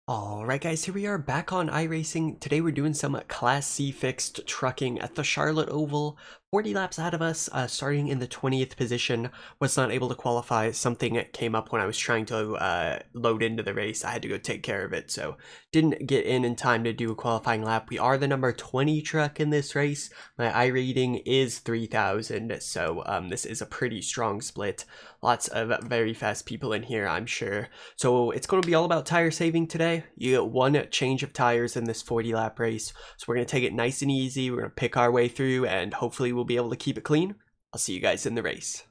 Alright guys, here we are back on iRacing. Today we're doing some Class C fixed trucking at the Charlotte Oval. 40 laps ahead of us, starting in the 20th position. Was not able to qualify. Something came up when I was trying to load into the race. I had to go take care of it, so didn't get in time to do a qualifying lap. We are the number 20 truck in this race. My I rating is 3,000, so this is a pretty strong split. Lots of very fast people in here, I'm sure. So it's going to be all about tire saving today. You get one change of tires in this 40 lap race. So we're going to take it nice and easy. We're going to pick our way through and hopefully we'll be able to keep it clean. I'll see you guys in the race.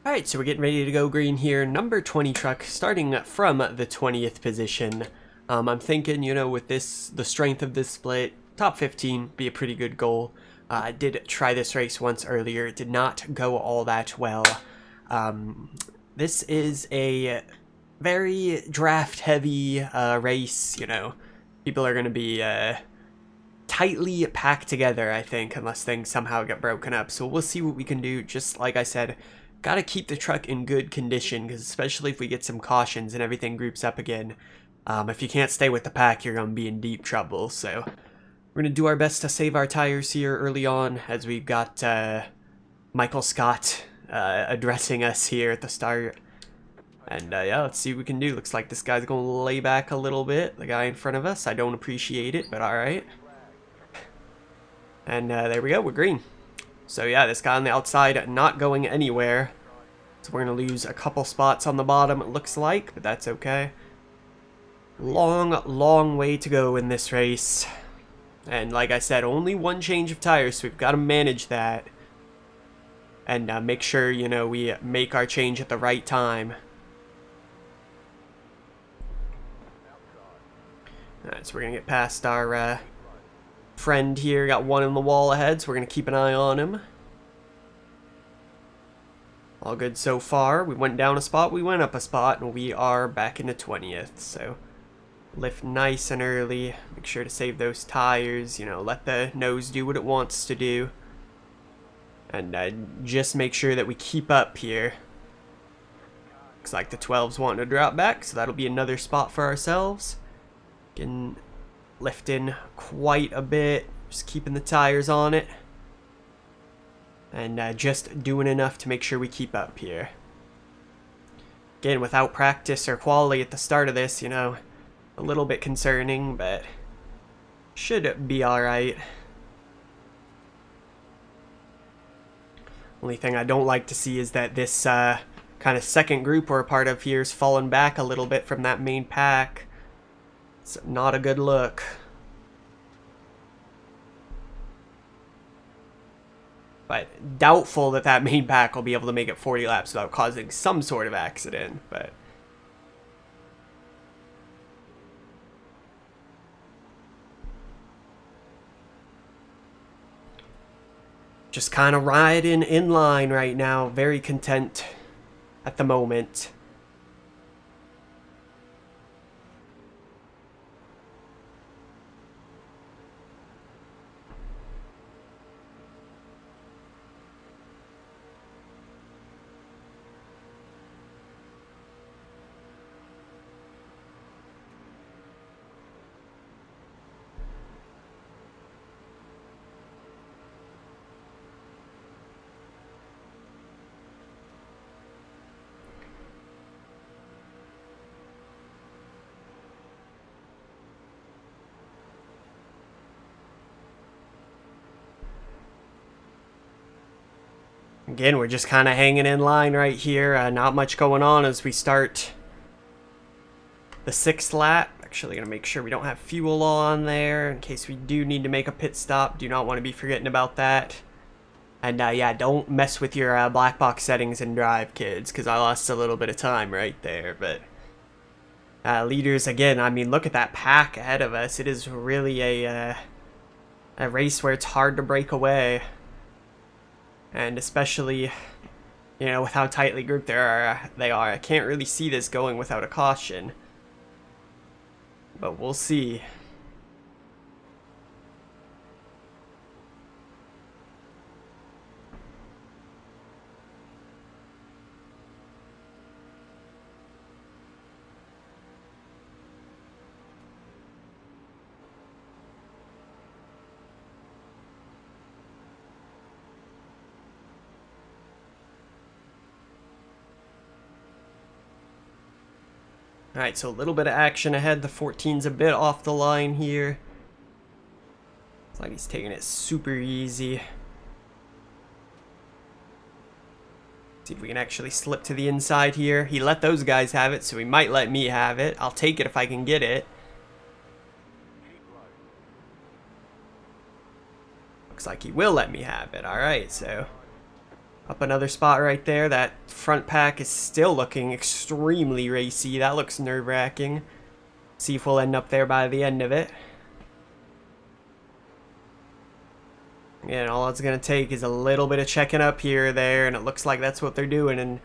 Alright, so we're getting ready to go green here. Number 20 truck starting from the 20th position. I'm thinking, you know, with this, the strength of this split, top 15 be a pretty good goal. I did try this race once earlier. It did not go all that well. This is a very draft heavy race, you know. People are going to be tightly packed together, I think, unless things somehow get broken up. So we'll see what we can do. Just like I said, gotta keep the truck in good condition, because especially if we get some cautions and everything groups up again, if you can't stay with the pack, you're going to be in deep trouble. So we're going to do our best to save our tires here early on, as we've got Michael Scott addressing us here at the start. And yeah, let's see what we can do. Looks like this guy's going to lay back a little bit, the guy in front of us. I don't appreciate it, but alright. And there we go, we're green. So yeah, this guy on the outside not going anywhere. So we're going to lose a couple spots on the bottom, it looks like, but that's okay. Long way to go in this race. And like I said, only one change of tires, so we've got to manage that. And make sure, you know, we make our change at the right time. Alright, so we're going to get past our friend here. Got one in the wall ahead, so we're going to keep an eye on him. All good so far. We went down a spot, we went up a spot, and we are back into 20th. So lift nice and early. Make sure to save those tires, you know, let the nose do what it wants to do. And just make sure that we keep up here. Looks like the 12's wanting to drop back, so that'll be another spot for ourselves. Getting lifting quite a bit, just keeping the tires on it. And just doing enough to make sure we keep up here. Again, without practice or quality at the start of this, you know, a little bit concerning, but should be alright. Only thing I don't like to see is that this kind of second group we're a part of here is falling back a little bit from that main pack. It's not a good look. But doubtful that that main pack will be able to make it 40 laps without causing some sort of accident, but just kind of riding in line right now. Very content at the moment. Again, we're just kind of hanging in line right here. Not much going on as we start the 6th lap. Actually, going to make sure we don't have fuel on there in case we do need to make a pit stop. Do not want to be forgetting about that. And yeah, don't mess with your black box settings and drive, kids, because I lost a little bit of time right there. But leaders, again, I mean, look at that pack ahead of us. It is really a race where it's hard to break away. And especially, you know, with how tightly grouped they are, I can't really see this going without a caution. But we'll see. Alright, so a little bit of action ahead. The 14's a bit off the line here. It's like he's taking it super easy. See if we can actually slip to the inside here. He let those guys have it, so he might let me have it. I'll take it if I can get it. Looks like he will let me have it. Alright, so up another spot right there. That front pack is still looking extremely racy. That looks nerve-wracking. See if we'll end up there by the end of it. And all it's going to take is a little bit of checking up here or there, and it looks like that's what they're doing, and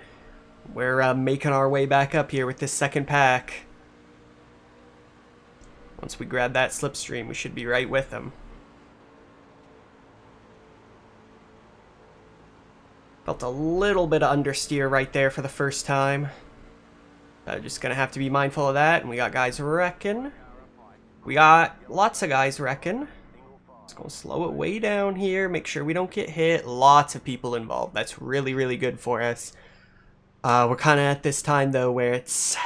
we're making our way back up here with this second pack. Once we grab that slipstream, we should be right with them. Felt a little bit of understeer right there for the first time. Just going to have to be mindful of that, and we got guys wrecking. We got lots of guys wrecking. Just gonna slow it way down here, make sure we don't get hit. Lots of people involved. That's really, really good for us. We're kind of at this time, though, where it's,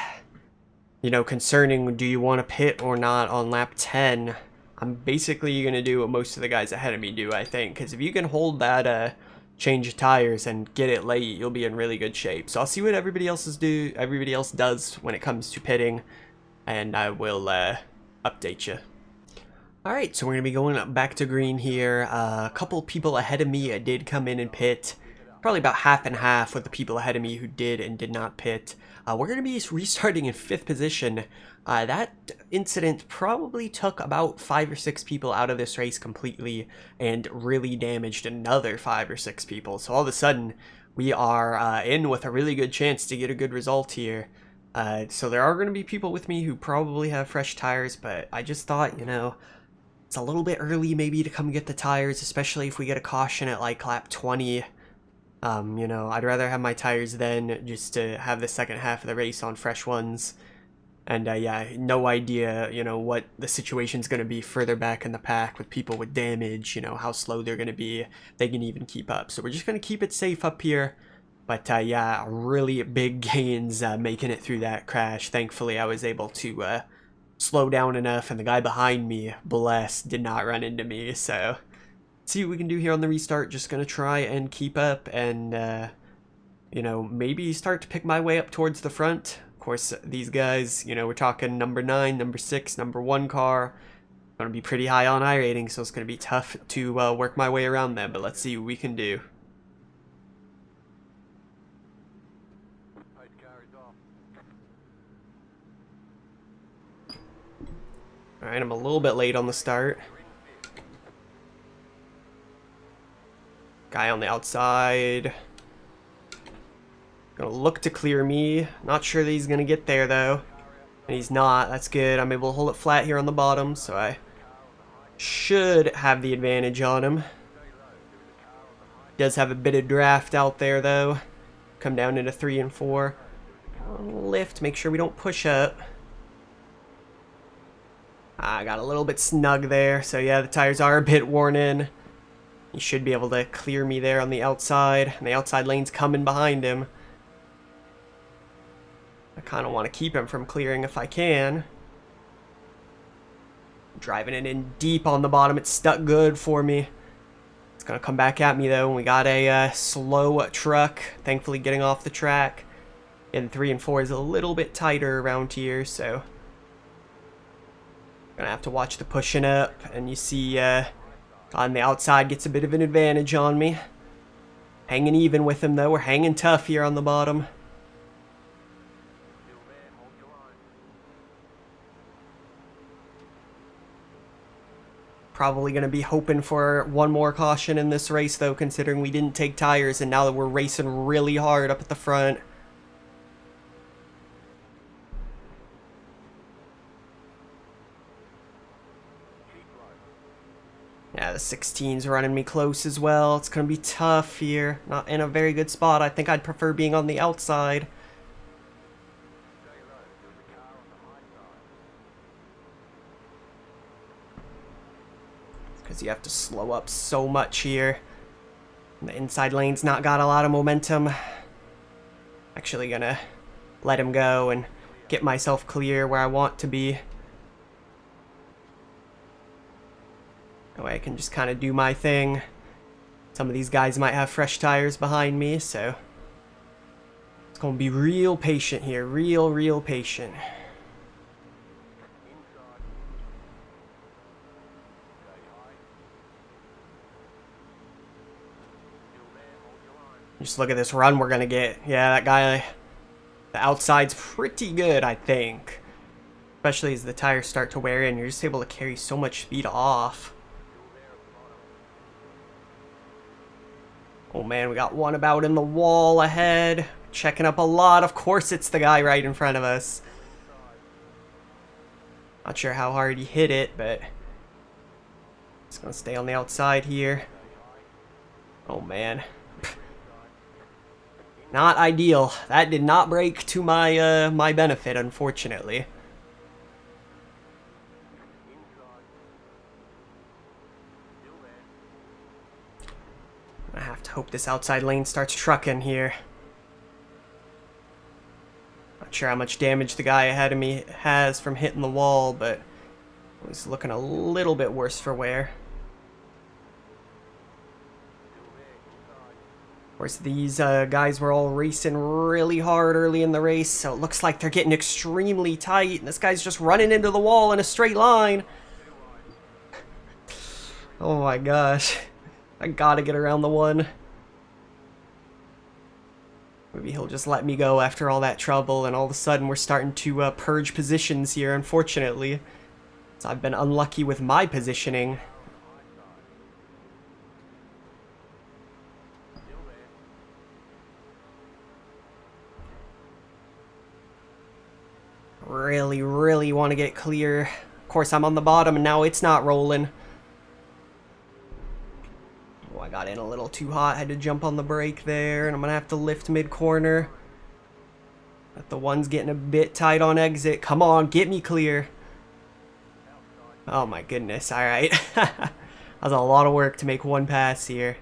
you know, concerning, do you want to pit or not on lap 10? I'm basically going to do what most of the guys ahead of me do, I think. Because if you can hold that change of tires and get it late, you'll be in really good shape. So I'll see what everybody else does when it comes to pitting. And I will update you. Alright, so we're going to be going back to green here. A couple people ahead of me did come in and pit. Probably about half and half with the people ahead of me who did and did not pit. We're going to be restarting in 5th position. That incident probably took about 5 or 6 people out of this race completely and really damaged another 5 or 6 people. So all of a sudden, we are in with a really good chance to get a good result here. So there are going to be people with me who probably have fresh tires, but I just thought, you know, it's a little bit early maybe to come get the tires, especially if we get a caution at like lap 20. You know, I'd rather have my tires then just to have the second half of the race on fresh ones. And yeah, no idea, you know, what the situation's going to be further back in the pack with people with damage, you know, how slow they're going to be, if they can even keep up. So we're just going to keep it safe up here. But yeah, really big gains making it through that crash. Thankfully, I was able to slow down enough, and the guy behind me, bless, did not run into me. So see what we can do here on the restart. Just gonna try and keep up and you know, maybe start to pick my way up towards the front. Of course, these guys, you know, we're talking number 9, number 6, number 1 car, gonna be pretty high on iRating, so it's gonna be tough to work my way around them, but let's see what we can do. Alright, I'm a little bit late on the start. Guy on the outside. Gonna look to clear me. Not sure that he's gonna get there though. And he's not. That's good. I'm able to hold it flat here on the bottom, so I should have the advantage on him. Does have a bit of draft out there though. Come down into 3 and 4. Lift, make sure we don't push up. I got a little bit snug there, so yeah, the tires are a bit worn in. He should be able to clear me there on the outside, and the outside lane's coming behind him. I kind of want to keep him from clearing if I can. Driving it in deep on the bottom, it's stuck good for me. It's going to come back at me though, and we got a slow truck, thankfully getting off the track. And 3 and 4 is a little bit tighter around here, so gonna have to watch the pushing up, and you see on the outside gets a bit of an advantage on me. Hanging even with him though, we're hanging tough here on the bottom. Probably gonna be hoping for one more caution in this race though, considering we didn't take tires and now that we're racing really hard up at the front. Yeah, the 16's running me close as well. It's going to be tough here. Not in a very good spot. I think I'd prefer being on the outside. Because you have to slow up so much here. And the inside lane's not got a lot of momentum. Actually going to let him go and get myself clear where I want to be. That way I can just kind of do my thing. Some of these guys might have fresh tires behind me, so it's gonna be real patient here, real patient. Just look at this run we're gonna get. Yeah, that guy, the outside's pretty good, I think. Especially as the tires start to wear in, you're just able to carry so much speed off. Oh man, we got one about in the wall ahead. Checking up a lot. Of course it's the guy right in front of us. Not sure how hard he hit it, but it's gonna stay on the outside here. Oh man. Not ideal. That did not break to my my benefit, unfortunately. I have to hope this outside lane starts trucking here. Not sure how much damage the guy ahead of me has from hitting the wall, but he's looking a little bit worse for wear. Of course, these guys were all racing really hard early in the race, so it looks like they're getting extremely tight, and this guy's just running into the wall in a straight line. Oh my gosh. I gotta get around the one. Maybe he'll just let me go after all that trouble, and all of a sudden we're starting to purge positions here, unfortunately. So I've been unlucky with my positioning. Really want to get clear. Of course, I'm on the bottom, and now it's not rolling. Oh, I got in a little too hot. Had to jump on the brake there, and I'm going to have to lift mid-corner. But the one's getting a bit tight on exit. Come on, get me clear. Oh my goodness, alright. That was a lot of work to make one pass here.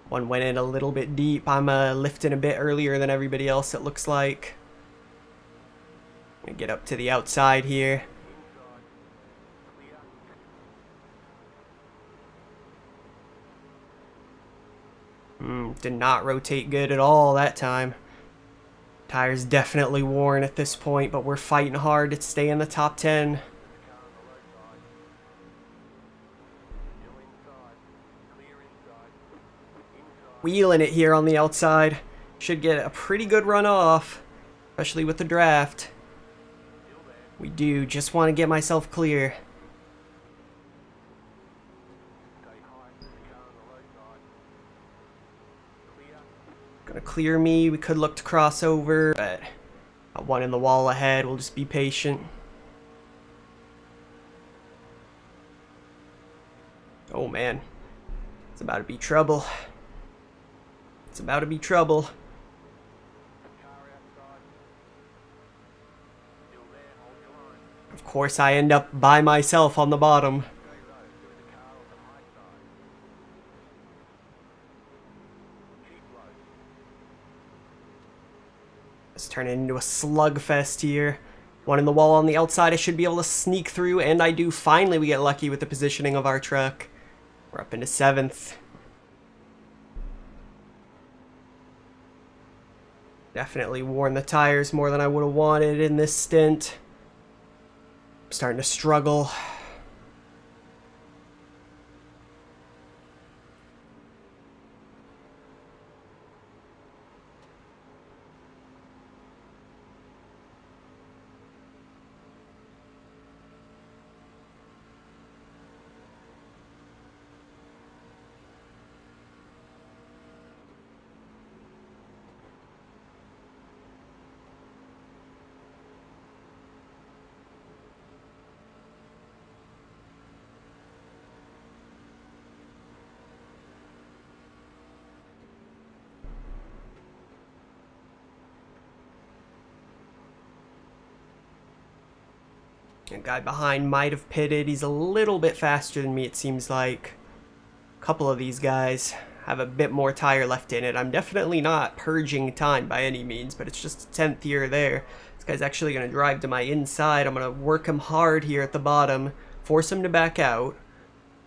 One went in a little bit deep. I'm lifting a bit earlier than everybody else, it looks like. I'm gonna get up to the outside here. Did not rotate good at all that time. Tire's definitely worn at this point, but we're fighting hard to stay in the top 10. Wheeling it here on the outside. Should get a pretty good run off, especially with the draft. We do. Just want to get myself clear. Gonna clear me. We could look to cross over, but got one in the wall ahead. We'll just be patient. Oh man. It's about to be trouble. It's about to be trouble. Of course, I end up by myself on the bottom. It's turning into a slugfest here. One in the wall on the outside. I should be able to sneak through, and I do. Finally, we get lucky with the positioning of our truck. We're up into 7th. Definitely worn the tires more than I would have wanted in this stint. I'm starting to struggle. The guy behind might have pitted. He's a little bit faster than me, it seems like. A couple of these guys. have a bit more tire left in it. I'm definitely not purging time by any means, but it's just a tenth here or there. This guy's actually going to drive to my inside. I'm going to work him hard here at the bottom, force him to back out,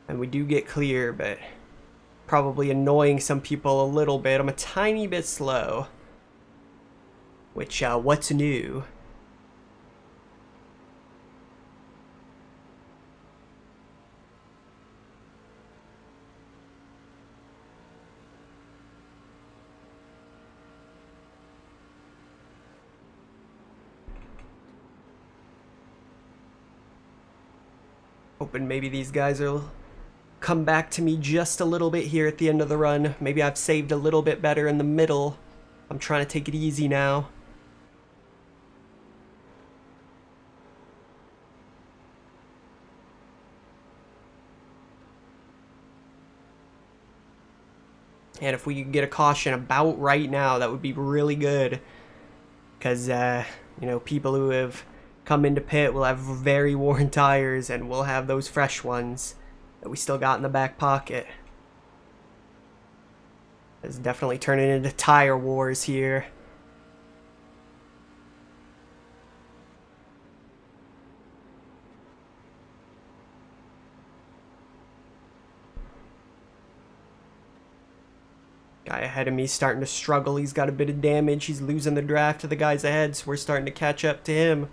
and we do get clear, but probably annoying some people a little bit. I'm a tiny bit slow, which, what's new? Hoping maybe these guys will come back to me just a little bit here at the end of the run. Maybe I've saved a little bit better in the middle. I'm trying to take it easy now. And if we could get a caution about right now, that would be really good. Because, you know, people who have come into pit will have very worn tires, and we'll have those fresh ones that we still got in the back pocket. It's definitely turning into tire wars here. Guy ahead of me starting to struggle. He's got a bit of damage. He's losing the draft to the guys ahead, so we're starting to catch up to him.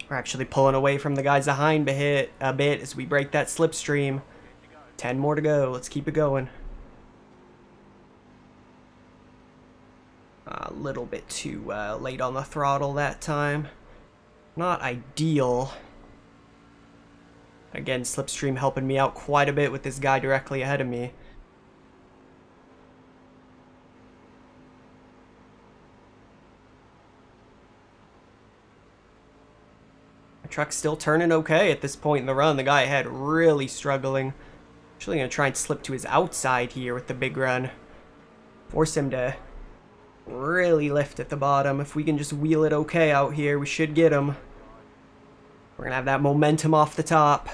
We're actually pulling away from the guys behind a bit as we break that slipstream. 10 more to go. Let's keep it going. A little bit too late on the throttle that time. Not ideal. Again, slipstream helping me out quite a bit with this guy directly ahead of me. Truck's still turning okay at this point in the run. The guy ahead really struggling. Actually gonna try and slip to his outside here with the big run. Force him to really lift at the bottom. If we can just wheel it okay out here, we should get him. We're gonna have that momentum off the top.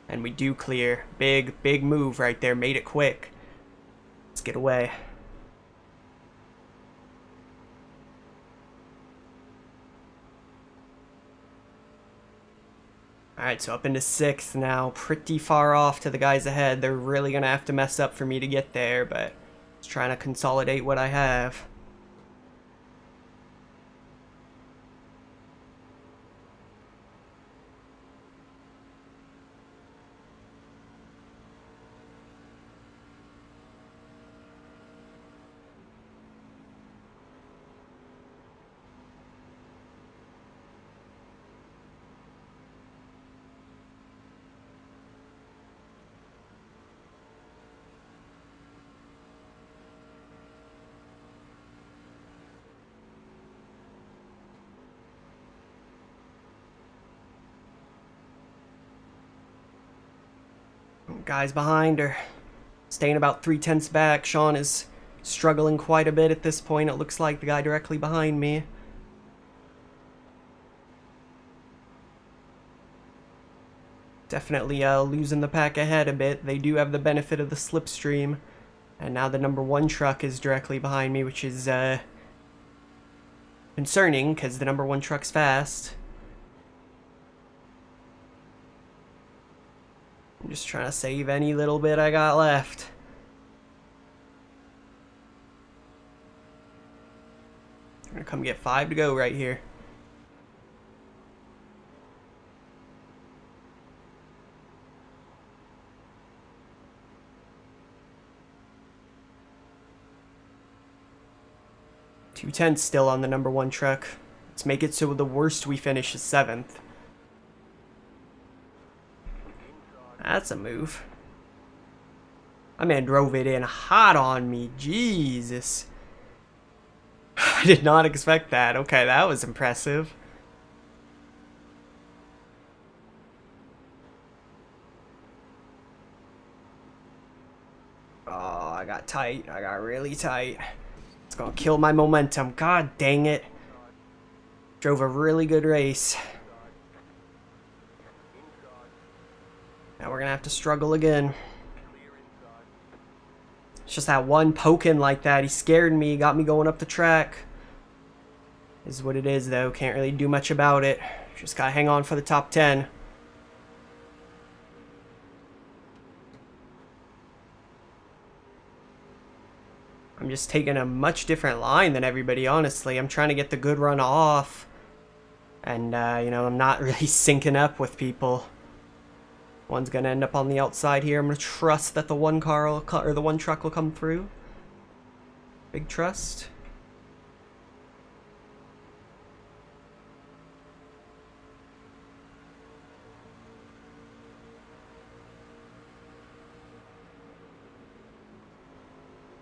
And we do clear. Big move right there. Made it quick. Let's get away. Alright, so up into 6th now, pretty far off to the guys ahead. They're really going to have to mess up for me to get there, but just trying to consolidate what I have. Guys behind are staying about 3/10 back. Sean is struggling quite a bit at this point. It looks like the guy directly behind me. Definitely losing the pack ahead a bit. They do have the benefit of the slipstream. And now the number 1 truck is directly behind me, which is concerning because the number 1 truck's fast. I'm just trying to save any little bit I got left. I'm gonna come get 5 to go right here. .210 still on the number 1 truck. Let's make it so the worst we finish is 7th. That's a move. My man drove it in hot on me. Jesus. I did not expect that. Okay, that was impressive. Oh, I got tight. I got really tight. It's gonna kill my momentum. God dang it. Drove a really good race. Now we're gonna have to struggle again. It's just that one poking like that. He scared me, got me going up the track. Is what it is though. Can't really do much about it. Just gotta hang on for the top 10. I'm just taking a much different line than everybody, honestly. I'm trying to get the good run off. And, you know, I'm not really syncing up with people. One's gonna end up on the outside here. I'm gonna trust that the one car will or the one truck will come through. Big trust.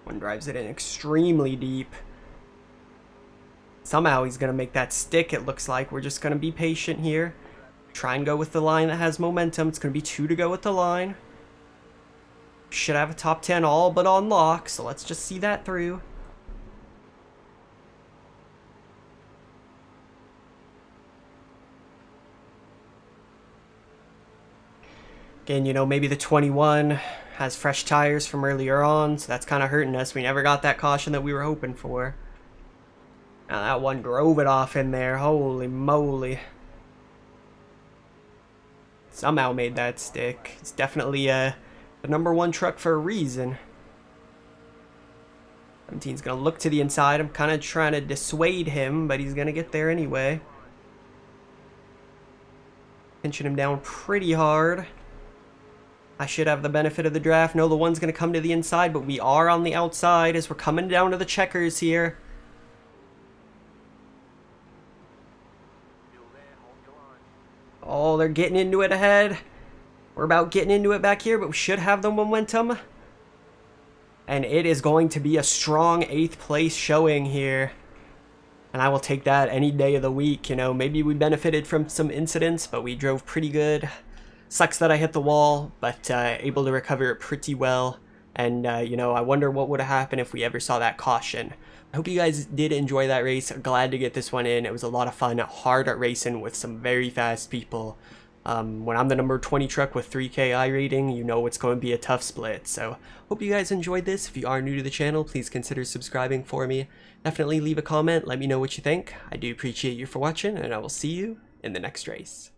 One drives it in extremely deep. Somehow he's gonna make that stick, it looks like. We're just gonna be patient here. Try and go with the line that has momentum. It's going to be 2 to go with the line. Should have a top 10 all but on lock, so let's just see that through. Again, you know, maybe the 21 has fresh tires from earlier on, so that's kind of hurting us. We never got that caution that we were hoping for. Now that one drove it off in there. Holy moly. Somehow made that stick. It's definitely the #1 truck for a reason. 17's gonna look to the inside. I'm kind of trying to dissuade him, but he's gonna get there anyway. Pinching him down pretty hard. I should have the benefit of the draft. No, the one's gonna come to the inside, but we are on the outside as we're coming down to the checkers here. Oh, they're getting into it ahead. We're about getting into it back here, but we should have the momentum. And it is going to be a strong 8th place showing here. And I will take that any day of the week. You know, maybe we benefited from some incidents, but we drove pretty good. Sucks that I hit the wall, but able to recover it pretty well. And, you know, I wonder what would have happened if we ever saw that caution. I hope you guys did enjoy that race. Glad to get this one in. It was a lot of fun. Hard at racing with some very fast people. When I'm the #20 truck with 3K I rating, you know it's going to be a tough split. So hope you guys enjoyed this. If you are new to the channel, please consider subscribing for me. Definitely leave a comment. Let me know what you think. I do appreciate you for watching, and I will see you in the next race.